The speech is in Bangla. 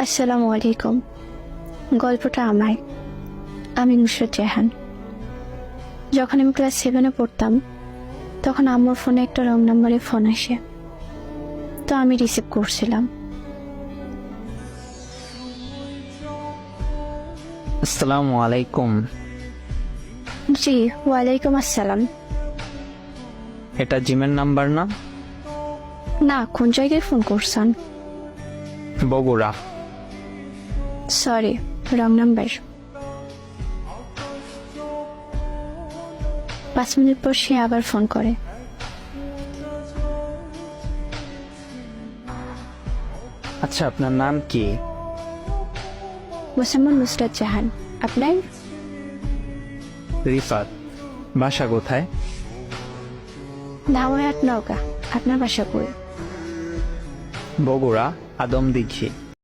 আসসালামু আলাইকুম। গল্পটা আমার। আমি নুসরাত জাহান। যখন আমি ক্লাস 7-এ পড়তাম তখন আম্মুর ফোনে একটা রং নাম্বারে ফোন আসে, তো আমি রিসিভ করছিলাম। আসসালামু আলাইকুম। জি, ওয়ালাইকুম আসসালাম। এটা জিমের নাম্বার না? না, কোন জায়গায় ফোন করছেন? Bogura. Sorry, wrong number. 5 minute পর সে আবার ফোন করে। আচ্ছা, আপনার নাম কি? মোসাম্মদ নুসরাত জাহান। আপনার? রিফাত। বাসা কোথায়? ধাওয়াহাট, নওগাঁ। আপনার বাসা কই? বগুড়া, আদমদিঘি।